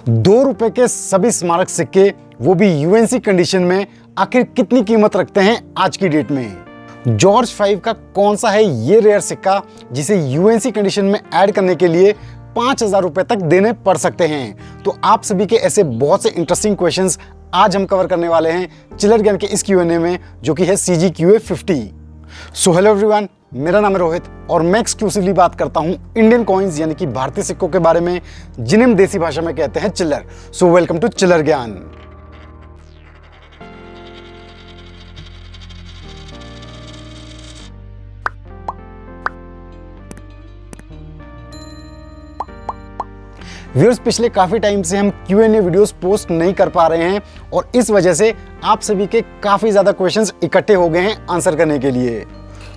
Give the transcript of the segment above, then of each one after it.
₹2 के सभी स्मारक सिक्के, वो भी यूएनसी कंडीशन में, आखिर कितनी कीमत रखते हैं आज की डेट में? जॉर्ज 5 का कौन सा है ये रेयर सिक्का जिसे यूएनसी कंडीशन में ऐड करने के लिए ₹5000 तक देने पड़ सकते हैं? तो आप सभी के ऐसे बहुत से इंटरेस्टिंग क्वेश्चंस आज हम कवर करने वाले हैं चिल्लर ज्ञान के इस Q&A में, जो कि है CGQA 50। सो हेलो एवरीवन, मेरा नाम है रोहित और मैं एक्सक्लूसिवली बात करता हूं इंडियन कॉइन्स यानी कि भारतीय सिक्कों के बारे में, जिन्हें हम देसी भाषा में कहते हैं चिल्लर। सो वेलकम टू चिल्लर ज्ञान। व्यूअर्स, पिछले काफी टाइम से हम Q&A वीडियोस पोस्ट नहीं कर पा रहे हैं और इस वजह से आप सभी के काफी ज्यादा क्वेश्चंस इकट्ठे हो गए हैं आंसर करने के लिए।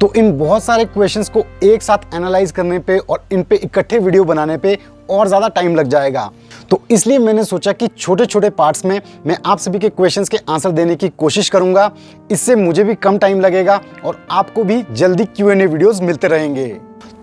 तो इन बहुत सारे क्वेश्चंस को एक साथ एनालाइज करने पे और इन पे इकट्ठे वीडियो बनाने पे और ज्यादा टाइम लग जाएगा। तो इसलिए मैंने सोचा कि छोटे छोटे पार्ट्स में मैं आप सभी के क्वेश्चंस के आंसर देने की कोशिश करूंगा। इससे मुझे भी कम टाइम लगेगा और आपको भी जल्दी Q&A वीडियोस मिलते रहेंगे।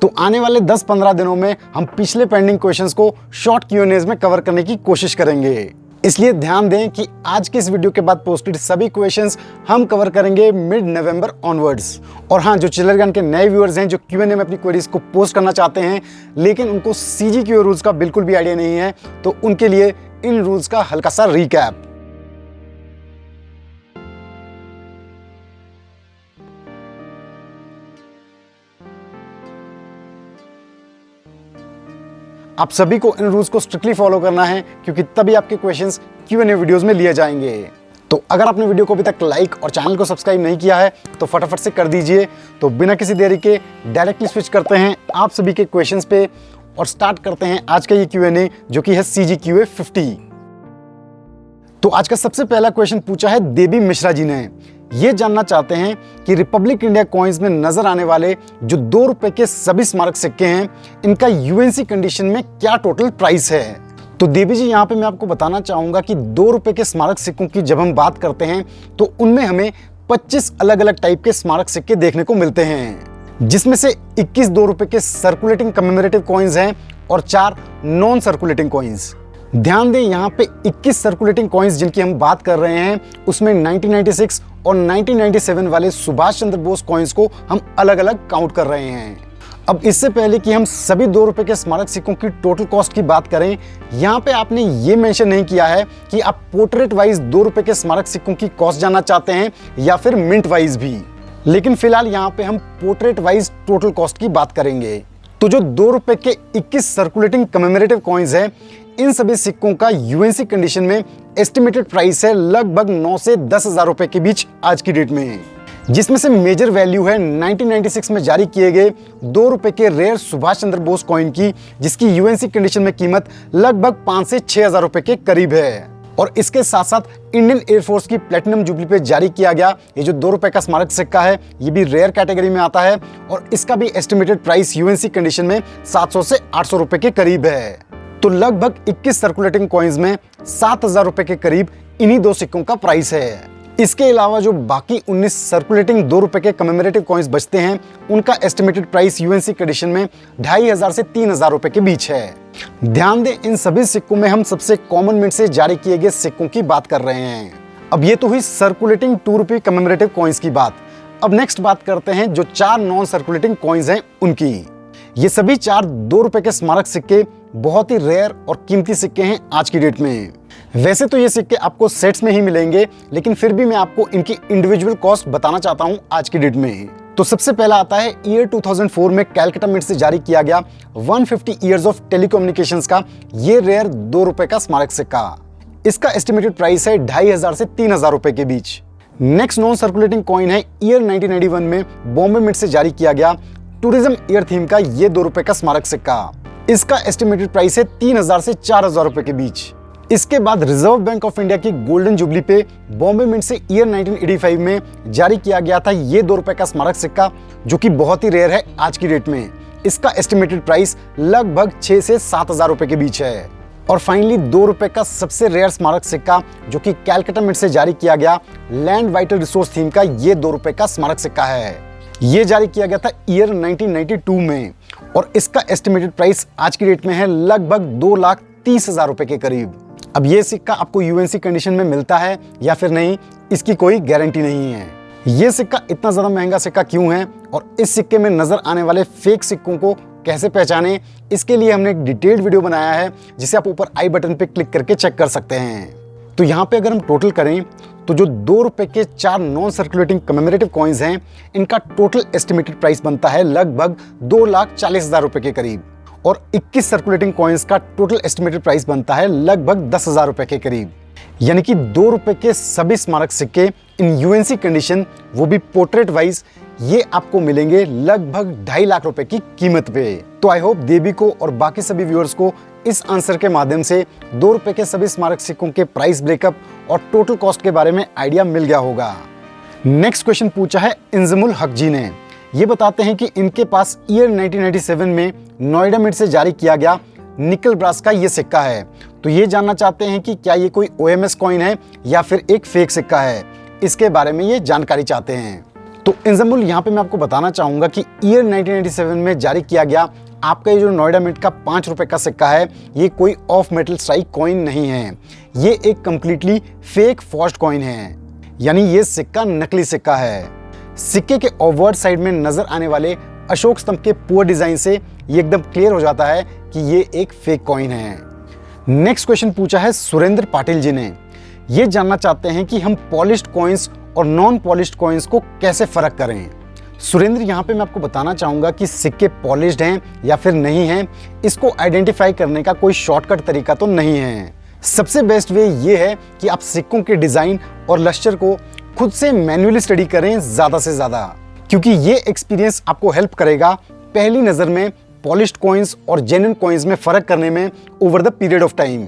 तो आने वाले 10-15 दिनों में हम पिछले पेंडिंग क्वेश्चंस को शॉर्ट Q&As में कवर करने की कोशिश करेंगे। इसलिए ध्यान दें कि आज के इस वीडियो के बाद पोस्टेड सभी क्वेश्चंस हम कवर करेंगे मिड नवंबर ऑनवर्ड्स। और हाँ, जो चिल्लर ज्ञान के नए व्यूअर्स हैं जो Q&A में अपनी क्वेरीज को पोस्ट करना चाहते हैं लेकिन उनको CGQA रूल्स का बिल्कुल भी आइडिया नहीं है, तो उनके लिए इन रूल्स का हल्का सा रिकैप। आप सभी को इन रूल्स को स्ट्रिक्टली फॉलो करना है, क्योंकि तभी आपके क्वेश्चंस Q&A वीडियोस में लिए जाएंगे। तो अगर आपने वीडियो को अभी तक लाइक और चैनल को सब्सक्राइब नहीं किया है तो फटाफट से कर दीजिए। तो बिना किसी देरी के डायरेक्टली स्विच करते हैं आप सभी के क्वेश्चंस पे और स्टार्ट करते हैं आज का ये Q&A, जो कि है CGQA 50। तो आज का सबसे पहला क्वेश्चन पूछा है देवी मिश्रा जी ने। ये जानना चाहते हैं कि रिपब्लिक इंडिया कॉइन्स में नजर आने वाले जो ₹2 के सभी स्मारक सिक्के हैं, इनका यूएनसी कंडीशन में क्या टोटल प्राइस है? तो देवी जी, यहाँ पे मैं आपको बताना चाहूंगा कि ₹2 के स्मारक सिक्कों की जब हम बात करते हैं तो उनमें हमें 25 अलग अलग टाइप के स्मारक सिक्के देखने को मिलते हैं, जिसमें से 21 ₹2 के सर्कुलेटिंग कमेमोरेटिव कॉइन्स हैं और 4 नॉन सर्कुलेटिंग कॉइन्स। ध्यान दें, यहाँ पे 21 सर्कुलेटिंग कॉइन्स जिनकी हम बात कर रहे हैं, उसमें 1996 और 1997 वाले सुभाष चंद्र बोस कॉइन्स को हम अलग अलग काउंट कर रहे हैं। अब इससे पहले कि हम सभी ₹2 के स्मारक सिक्कों की टोटल कॉस्ट की बात करें, यहाँ पे आपने ये मेंशन नहीं किया है कि आप पोर्ट्रेट वाइज ₹2 के स्मारक सिक्कों की कॉस्ट जानना चाहते हैं या फिर मिंट वाइज भी। लेकिन फिलहाल यहाँ पे हम पोर्ट्रेट वाइज टोटल कॉस्ट की बात करेंगे। तो जो ₹2 के 21 सर्कुलेटिंग कमेमोरेटिव कॉइन्स हैं, इन सभी सिक्कों का यूएनसी कंडीशन में एस्टिमेटेड प्राइस है लगभग 9 से 10 हजार रुपए के बीच आज की डेट में, जिसमें से मेजर वैल्यू है 1996 में जारी किए गए ₹2 के रेयर सुभाष चंद्र बोस कॉइन की, जिसकी यूएनसी कंडीशन में कीमत लगभग 5 से 6 हजार रुपए के करीब है। और इसके साथ साथ इंडियन एयरफोर्स की प्लेटिनम जुबली पे जारी किया गया ये जो ₹2 का स्मारक सिक्का है, ये भी रेयर कैटेगरी में आता है और इसका भी एस्टिमेटेड प्राइस यूएनसी कंडीशन में 700 से 800 रुपए के करीब है। तो लगभग 21 सर्कुलेटिंग कॉइन्स में 7,000 रुपए के करीब इन्हीं दो सिक्कों का प्राइस है। इसके अलावा जो बाकी 19 सर्कुलेटिंग ₹2 के कमेमोरेटिव कॉइन्स बचते हैं, उनका एस्टिमेटेड प्राइस यूएनसी कंडीशन में 2500 से 3000 रुपए के बीच है। ध्यान दें, इन सभी सिक्कों में हम सबसे कॉमन मिंट से जारी किए गए सिक्कों की बात कर रहे हैं। अब ये तो हुई सर्कुलेटिंग ₹2 कमेमोरेटिव कॉइन्स की बात। अब नेक्स्ट बात करते हैं जो 4 नॉन सर्कुलेटिंग कॉइन्स हैं उनकी। ये सभी 4 ₹2 के स्मारक सिक्के बहुत ही रेयर और कीमती सिक्के हैं आज की डेट में। वैसे तो ये सिक्के आपको सेट्स में ही मिलेंगे, लेकिन फिर भी मैं आपको इनकी इंडिविजुअल कॉस्ट बताना चाहता हूं आज की डेट में। तो सबसे पहला आता है ईयर 2004 में कैलकाटा मिंट से जारी किया गया 150 ईयर्स ऑफ टेलीकम्युनिकेशंस का ये रेयर ₹2 का स्मारक सिक्का। इसका एस्टिमेटेड प्राइस है 2500 से 3000 रुपए के बीच। नेक्स्ट नॉन सर्कुलेटिंग कॉइन है ईयर 1991 में बॉम्बे मिंट से जारी किया गया टूरिज्म ईयर थीम का ये ₹2 का स्मारक सिक्का। इसका एस्टिमेटेड प्राइस है 3000 से 4000 रुपए के बीच। इसके बाद रिजर्व बैंक ऑफ इंडिया की गोल्डन जुबली पे बॉम्बे मिंट से ईयर 1985 में जारी किया गया था ये ₹2 का स्मारक सिक्का, जो कि बहुत ही रेयर है आज की डेट में। इसका एस्टिमेटेड प्राइस लगभग 6 से 7000 रुपए के बीच है। और फाइनली ₹2 का सबसे रेयर स्मारक सिक्का, जो कि कैलकाटा मिंट से जारी किया गया लैंड वाइटल रिसोर्स थीम का ये ₹2 का स्मारक सिक्का है। ये जारी किया गया था ईयर 1992 में और इसका एस्टिमेटेड प्राइस आज की डेट में है लगभग 2,30,000 रुपए के करीब। अब ये सिक्का आपको यूएनसी कंडीशन में मिलता है या फिर नहीं, इसकी कोई गारंटी नहीं है। ये सिक्का इतना ज़्यादा महंगा सिक्का क्यों है और इस सिक्के में नज़र आने वाले फेक सिक्कों को कैसे पहचानें, इसके लिए हमने एक डिटेल्ड वीडियो बनाया है जिसे आप ऊपर आई बटन पे क्लिक करके चेक कर सकते हैं। तो यहाँ पे अगर हम टोटल करें तो जो 2 रुपए के 4 नॉन सर्कुलेटिंग कमेमोरेटिव कॉइन्स हैं, इनका टोटल एस्टिमेटेड प्राइस बनता है लगभग 2,40,000 रुपए के करीब, और 21 सर्कुलेटिंग कॉइन्स का टोटल एस्टिमेटेड प्राइस बनता है लगभग 10,000 रुपए के करीब। यानी कि 2 रुपए के सभी स्मारक सिक्के इन यूएनसी कंडीशन, वो भी पोर्ट्रेट वाइज, ये आपको मिलेंगे लगभग 2.5 लाख रुपए की कीमत पे। तो आई होप देवी को और बाकी सभी व्यूअर्स को इस आंसर के माध्यम से 2 रुपए के सभी स्मारक सिक्कों के प्राइस ब्रेकअप और टोटल कॉस्ट के बारे में आइडिया मिल गया होगा। नेक्स्ट क्वेश्चन पूछा है इंजमुल हक जी ने। ये बताते हैं कि इनके पास ईयर 1997 में नोएडा मिंट से जारी किया गया निकल ब्रास का ये सिक्का है। तो ये जानना चाहते हैं कि क्या ये कोई ओएमएस कॉइन है या फिर एक फेक सिक्का है, इसके बारे में ये जानकारी चाहते हैं। तो इंजमुल, यहाँ पे मैं आपको बताना चाहूंगा कि ईयर 1997 में जारी किया गया आपका ये जो नोएडा मिंट का 5 रुपए का सिक्का है, ये कोई ऑफ मेटल स्ट्राइक कॉइन नहीं है, ये एक कंप्लीटली फेक फॉर्ज्ड कॉइन है, यानी ये सिक्का नकली सिक्का है। सिक्के के ओवर्ड साइड में नजर आने वाले अशोक स्तंभ के पुअर डिजाइन से ये एकदम क्लियर हो जाता है कि ये एक फेक कॉइन है। नेक्स्ट क्वेश्चन पूछा है सुरेंद्र पाटिल जी ने। ये जानना चाहते हैं कि हम पॉलिश्ड कॉइन्स और नॉन पॉलिश्ड कॉइन्स को कैसे फर्क करें। सुरेंद्र, यहाँ पे मैं आपको बताना चाहूंगा कि सिक्के पॉलिश्ड हैं या फिर नहीं हैं, इसको आइडेंटिफाई करने का कोई शॉर्टकट तरीका तो नहीं है। सबसे बेस्ट वे ये है कि आप सिक्कों के डिजाइन और लस्टर को खुद से मैन्युअली स्टडी करें ज़्यादा से ज़्यादा, क्योंकि ये एक्सपीरियंस आपको हेल्प करेगा पहली नज़र में पॉलिश्ड कॉइन्स और जेन्युइन कॉइन्स में फ़र्क करने में over the period of time.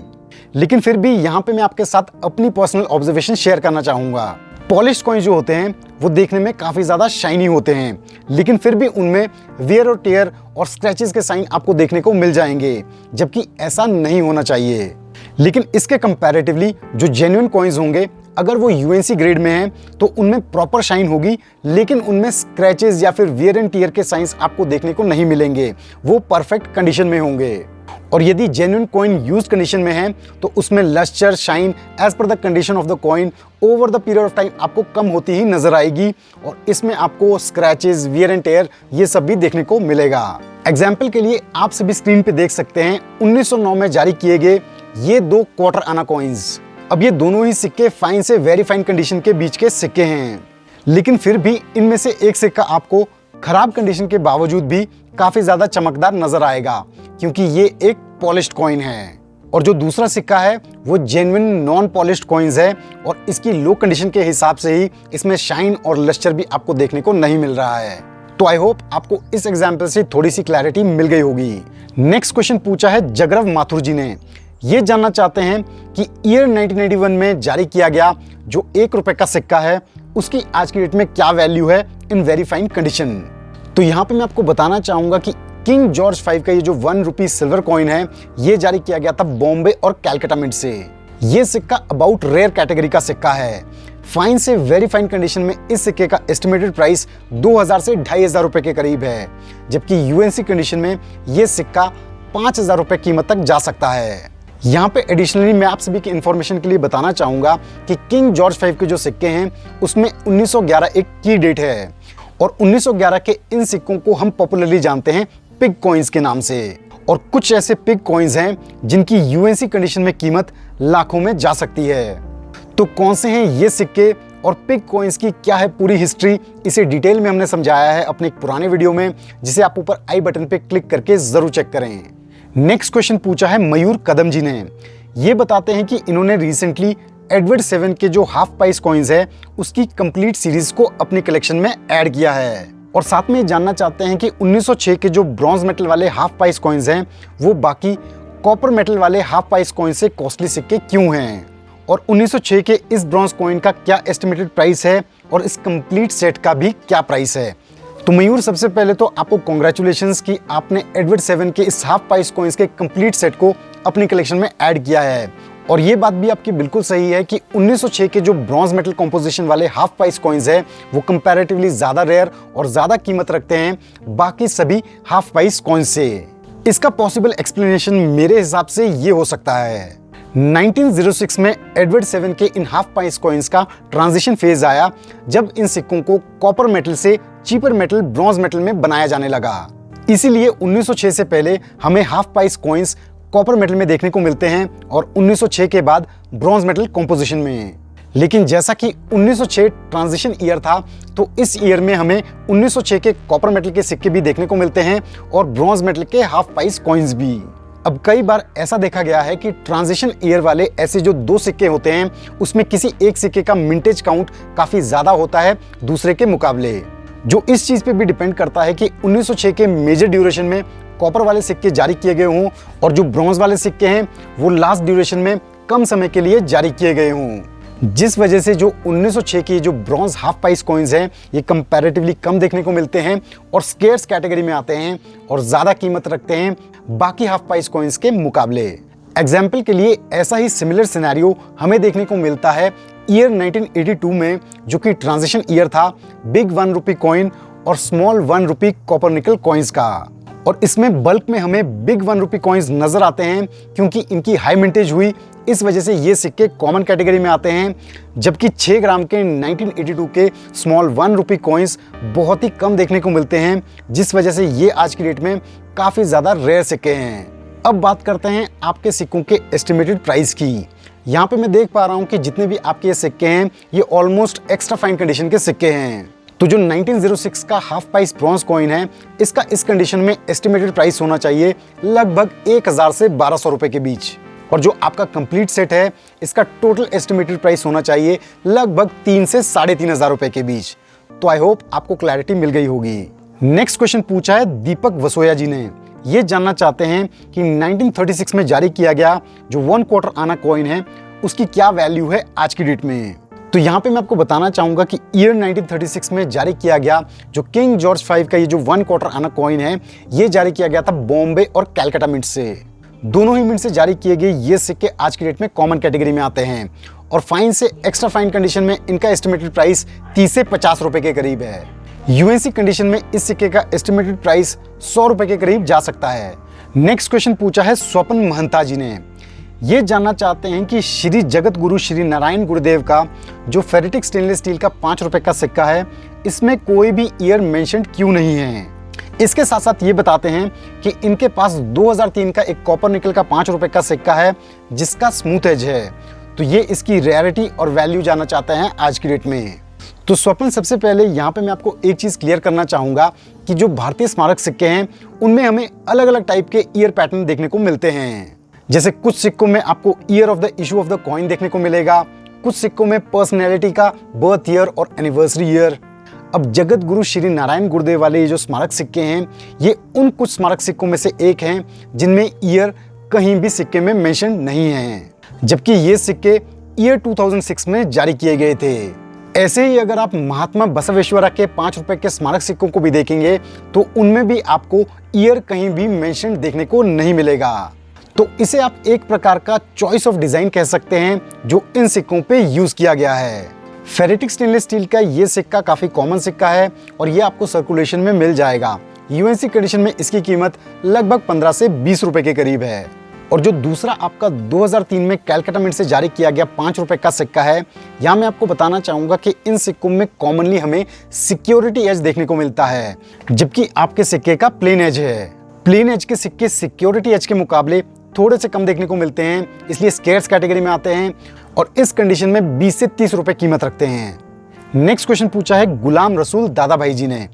लेकिन फिर भी यहाँ पे मैं आपके साथ अपनी पर्सनल ऑब्जर्वेशन शेयर करना चाहूँगा। पॉलिश्ड कॉइन्स जो होते हैं वो देखने में काफ़ी ज़्यादा शाइनी होते हैं, लेकिन फिर भी उनमें वियर और टेयर और स्क्रैचेस के साइन आपको देखने को मिल जाएंगे, जबकि ऐसा नहीं होना चाहिए। लेकिन इसके कंपैरेटिवली जो जेन्युइन कॉइन्स होंगे, अगर वो यूएनसी ग्रेड में हैं तो उनमें प्रॉपर शाइन होगी, लेकिन उनमें स्क्रैचेस या फिर वियर एंड टियर के साइंस आपको देखने को नहीं मिलेंगे, वो परफेक्ट कंडीशन में होंगे। और यदि जेन्युइन कॉइन यूज कंडीशन में है तो उसमें lustre shine as per the condition of the coin over the period of time आपको कम होती ही नजर आएगी, और इसमें आपको स्क्रैचेस, वियर एंड टेयर ये सब भी देखने को मिलेगा। एग्जाम्पल के लिए आप सभी स्क्रीन पे देख सकते हैं 1909 में जारी किए गए ये 2 क्वार्टर आना कॉइन्स। अब ये दोनों ही सिक्के फाइन से वेरी फाइन कंडीशन के बीच के सिक्के हैं, लेकिन फिर भी इनमें से एक सिक्का आपको खराब कंडीशन के बावजूद भी काफी ज्यादा चमकदार नजर आएगा, क्योंकि ये एक पॉलिश्ड कॉइन है। और जो दूसरा सिक्का है वो जेन्युइन नॉन पॉलिश्ड कॉइन्स है, और इसकी लो कंडीशन के हिसाब से ही इसमें शाइन और लस्टर भी आपको देखने को नहीं मिल रहा है। तो आई होप आपको इस एग्जाम्पल से थोड़ी सी क्लैरिटी मिल गई होगी। नेक्स्ट क्वेश्चन पूछा है जगरव माथुर जी ने। ये जानना चाहते हैं कि ईयर 1991 में जारी किया गया जो 1 रुपए का सिक्का है, उसकी आज की डेट में क्या वैल्यू है इन वेरी फाइन कंडीशन। तो यहाँ पे मैं आपको बताना चाहूंगा कि किंग जॉर्ज 5 का ये जो 1 रुपी सिल्वर कॉइन है, ये जारी किया गया था बॉम्बे और कैलकाटा मिंट से। ये सिक्का अबाउट रेयर कैटेगरी का सिक्का है। फाइन से वेरी फाइन कंडीशन में इस सिक्के का एस्टिमेटेड प्राइस 2000 से 2500 रुपए के करीब है, जबकि यूएनसी कंडीशन में ये सिक्का 5000 रुपए कीमत तक जा सकता है। यहाँ पे एडिशनली मैं आप सभी की इंफॉर्मेशन के लिए बताना चाहूंगा कि किंग जॉर्ज 5 के जो सिक्के हैं उसमें 1911 एक की डेट है, और 1911 के इन सिक्कों को हम पॉपुलरली जानते हैं पिग कॉइन्स के नाम से। और कुछ ऐसे पिग कॉइन्स हैं जिनकी यूएनसी कंडीशन में कीमत लाखों में जा सकती है। तो कौन से हैं ये सिक्के और पिग कॉइन्स की क्या है पूरी हिस्ट्री, इसे डिटेल में हमने समझाया है अपने एक पुराने वीडियो में, जिसे आप ऊपर आई बटन पे क्लिक करके जरूर चेक करें। नेक्स्ट क्वेश्चन पूछा है मयूर कदम जी ने। ये बताते हैं कि इन्होंने रिसेंटली एडवर्ड 7 के जो हाफ प्राइस कॉइन्स है उसकी कंप्लीट सीरीज को अपने कलेक्शन में ऐड किया है, और साथ में जानना चाहते हैं कि 1906 के जो ब्रॉन्ज मेटल वाले हाफ प्राइस कॉइन्स हैं वो बाकी कॉपर मेटल वाले हाफ प्राइस कॉइन से कॉस्टली सिक्के क्यों हैं, और 1906 के इस ब्रॉन्ज कॉइन का क्या एस्टिमेटेड प्राइस है, और इस कंप्लीट सेट का भी क्या प्राइस है। तो मयूर, सबसे पहले तो आपको कॉन्ग्रेचुलेशंस कि आपने एडवर्ड 7 के इस हाफ प्राइस कॉइन्स के कंप्लीट सेट को अपनी कलेक्शन में ऐड किया है। और ये बात भी आपकी बिल्कुल सही है कि 1906 के जो ब्रॉन्ज मेटल कॉम्पोजिशन वाले हाफ प्राइस कॉइन्स है वो कंपैरेटिवली ज़्यादा रेयर और ज़्यादा कीमत रखते हैं बाकी सभी हाफ प्राइस कॉइन्स से। इसका पॉसिबल एक्सप्लेनेशन मेरे हिसाब से ये हो सकता है। 1906 में एडवर्ड सेवन के इन हाफ पाइस कॉइन्स का ट्रांजिशन फेज आया, जब इन सिक्कों को कॉपर मेटल से चीपर मेटल ब्रॉन्ज मेटल में बनाया जाने लगा। इसीलिए 1906 से पहले हमें half price coins copper metal में देखने को मिलते हैं और 1906 के बाद ब्रॉन्ज मेटल कॉम्पोजिशन में। लेकिन जैसा कि 1906 ट्रांजिशन ईयर था, तो इस ईयर में हमें 1906 के कॉपर मेटल के सिक्के भी देखने को मिलते हैं और ब्रॉन्ज मेटल के हाफ पाइस कॉइन्स भी। अब कई बार ऐसा देखा गया है कि ट्रांजिशन ईयर वाले ऐसे जो दो सिक्के होते हैं, उसमें किसी एक सिक्के का मिंटेज काउंट काफी ज्यादा होता है दूसरे के मुकाबले, जो इस चीज पे भी डिपेंड करता है कि 1906 के मेजर ड्यूरेशन में कॉपर वाले सिक्के जारी किए गए हों और जो ब्रॉन्ज वाले सिक्के हैं वो लास्ट ड्यूरेशन में कम समय के लिए जारी किए गए हों, जिस वजह से जो 1906 की जो ब्रॉन्ज हाफ पाइस कॉइन्स हैं ये कंपैरेटिवली कम देखने को मिलते हैं और स्केर्स कैटेगरी में आते हैं और ज़्यादा कीमत रखते हैं बाकी हाफ पाइस कॉइन्स के मुकाबले। एग्जाम्पल के लिए ऐसा ही सिमिलर सिनेरियो हमें देखने को मिलता है ईयर 1982 में, जो कि ट्रांजिशन ईयर था बिग 1 रुपी कॉइन और स्मॉल 1 रुपी कॉपर निकल कॉइन्स का। और इसमें बल्क में हमें बिग 1 रुपी कॉइन्स नजर आते हैं क्योंकि इनकी हाई मिंटेज हुई, इस वजह से ये सिक्के कॉमन कैटेगरी में आते हैं, जबकि 6 ग्राम के 1982 के स्मॉल 1 रुपी कॉइन्स बहुत ही कम देखने को मिलते हैं, जिस वजह से ये आज की डेट में काफ़ी ज़्यादा रेयर सिक्के हैं। अब बात करते हैं आपके सिक्कों के एस्टिमेटेड प्राइस की। यहाँ पे मैं देख पा रहा हूँ कि जितने भी आपके ये सिक्के हैं ये ऑलमोस्ट एक्स्ट्रा फाइन कंडीशन के सिक्के हैं। तो जो 1906 का हाफ पाइस ब्रॉन्ज कॉइन है, इसका इस कंडीशन में एस्टिमेटेड प्राइस होना चाहिए लगभग 1000 से 1200 रुपए के बीच। और जो आपका कंप्लीट सेट है, इसका टोटल एस्टिमेटेड प्राइस होना चाहिए लगभग 3 से 3500 रुपए के बीच। तो आई होप आपको क्लैरिटी मिल गई होगी। नेक्स्ट क्वेश्चन पूछा है दीपक वसोया जी ने। ये जानना चाहते हैं कि 1936 में जारी किया गया जो 1 क्वार्टर आना कॉइन है, उसकी क्या वैल्यू है आज की डेट में। तो यहाँ पे मैं आपको बताना चाहूंगा कि ईयर 1936 में जारी किया गया जो किंग जॉर्ज 5 का ये जो 1 क्वार्टर आना कॉइन है, ये जारी किया गया था बॉम्बे और कैलकाटा मिंट से। दोनों ही मिंट से जारी किए गए ये सिक्के आज की डेट में कॉमन कैटेगरी में आते हैं और फाइन से एक्स्ट्रा फाइन कंडीशन में इनका एस्टिमेटेड प्राइस 30 से 50 रुपए के करीब है। यूएनसी कंडीशन में इस सिक्के का एस्टिमेटेड प्राइस 100 रुपए के करीब जा सकता है। नेक्स्ट क्वेश्चन पूछा है स्वपन महंता जी ने। ये जानना चाहते हैं कि श्री जगत गुरु श्री नारायण गुरुदेव का जो फेरेटिक स्टेनलेस स्टील का 5 रुपए का सिक्का है, इसमें कोई भी ईयर मेंशन्ड क्यों नहीं है। इसके साथ साथ ये बताते हैं कि इनके पास 2003 का एक कॉपर निकल का 5 रुपए का सिक्का है जिसका स्मूथ एज है, तो ये इसकी रेयरिटी और वैल्यू जानना चाहते हैं आज की डेट में। तो स्वप्न, सबसे पहले यहाँ पे मैं आपको एक चीज़ क्लियर करना चाहूँगा कि जो भारतीय स्मारक सिक्के हैं उनमें हमें अलग अलग टाइप के ईयर पैटर्न देखने को मिलते हैं। जैसे कुछ सिक्कों में आपको year of the issue of the coin देखने को मिलेगा, कुछ सिक्कों में पर्सनैलिटी का बर्थ ईयर और एनिवर्सरी ईयर। अब जगत गुरु श्री नारायण गुरुदेव वाले ये जो स्मारक सिक्के हैं, ये उन कुछ स्मारक सिक्कों में से एक हैं जिनमें ईयर कहीं भी सिक्के में मेंशन नहीं है, जबकि ये सिक्के ईयर 2006 में जारी किए गए थे। ऐसे ही अगर आप महात्मा बसवेश्वरा के 5 रुपए के स्मारक सिक्कों को भी देखेंगे तो उनमें भी आपको ईयर कहीं भी मेंशन देखने को नहीं मिलेगा। तो इसे आप एक प्रकार का चॉइस ऑफ डिजाइन कह सकते हैं जो इन सिक्कों पे यूज किया गया है। फेरेटिक स्टेनलेस स्टील का ये सिक्का काफी कॉमन सिक्का है और ये आपको सर्कुलेशन में मिल जाएगा। यूएनसी कंडीशन में इसकी कीमत लगभग 15 से 20 रुपए के करीब है। और जो दूसरा आपका 2003 में कैलकाटा मिंट से जारी किया गया 5 रुपए का सिक्का है, यहाँ मैं आपको बताना चाहूंगा कि इन सिक्कों में कॉमनली हमें सिक्योरिटी एज देखने को मिलता है, जबकि आपके सिक्के का प्लेन एज है। प्लेन एज के सिक्के सिक्योरिटी एज के मुकाबले थोड़े से कम देखने को मिलते हैं, इसलिए स्केर्स कैटेगरी में आते हैं और इस कंडीशन में 20 से 30 रुपए कीमत रखते हैं। नेक्स्ट क्वेश्चन पूछा है गुलाम रसूल दादा भाई जी ने।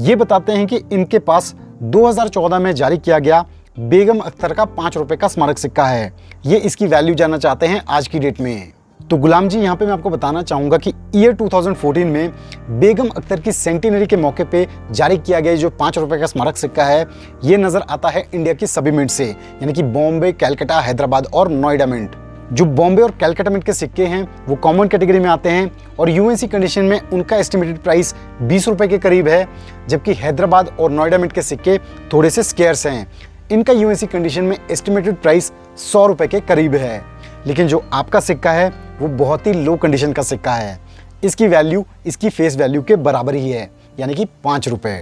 ये बताते हैं कि इनके पास 2014 में जारी किया गया बेगम अख्तर का 5 रुपए का स्मारक सिक्का है। ये इसकी वैल्यू जानना चाहते हैं आज की डेट में। तो गुलाम जी, यहाँ पे मैं आपको बताना चाहूंगा कि ईयर 2014 में बेगम अख्तर की सेंटिनरी के मौके पे जारी किया गया जो 5 रुपए का स्मारक सिक्का है, ये नजर आता है इंडिया की सभी मिंट से, यानी कि बॉम्बे, कैलकाटा, हैदराबाद और नोएडा मिंट। जो बॉम्बे और कैलकाटा मिंट के सिक्के हैं वो कॉमन कैटेगरी में आते हैं और यूएनसी कंडीशन में उनका एस्टिमेटेड प्राइस 20 रुपए के करीब है, जबकि हैदराबाद और नोएडा मिंट के सिक्के थोड़े से स्केर्स हैं। इनका यूएनसी कंडीशन में एस्टिमेटेड प्राइस 100 रुपए के करीब है। लेकिन जो आपका सिक्का है वो बहुत ही लो कंडीशन का सिक्का है, इसकी वैल्यू इसकी फेस वैल्यू के बराबर ही है, यानी कि 5 रुपए।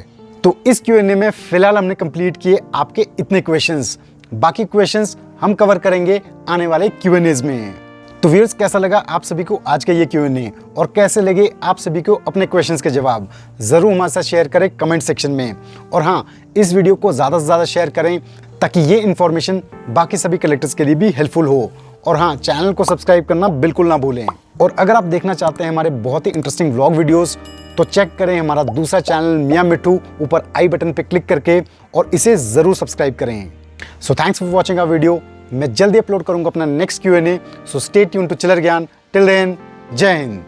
तो इस Q&A में फिलहाल हमने कंप्लीट किए आपके इतने क्वेश्चंस। बाकी क्वेश्चंस हम कवर करेंगे आने वाले Q&As में। तो व्यूअर्स, कैसा लगा आप सभी को आज का ये Q&A और कैसे लगे आप सभी को अपने क्वेश्चंस के जवाब, ज़रूर हमारे साथ शेयर करें कमेंट सेक्शन में। और हाँ, इस वीडियो को ज़्यादा से ज़्यादा शेयर करें ताकि ये इन्फॉर्मेशन बाकी सभी कलेक्टर्स के लिए भी हेल्पफुल हो। और हाँ, चैनल को सब्सक्राइब करना बिल्कुल ना भूलें। और अगर आप देखना चाहते हैं हमारे बहुत ही इंटरेस्टिंग व्लॉग वीडियोस, तो चेक करें हमारा दूसरा चैनल मियां मिट्ठू, ऊपर आई बटन पे क्लिक करके, और इसे ज़रूर सब्सक्राइब करें। So thanks for watching our video. मैं जल्दी अपलोड करूंगा अपना next Q&A, so stay tune to Chiller Gyan. Till then, जय हिंद।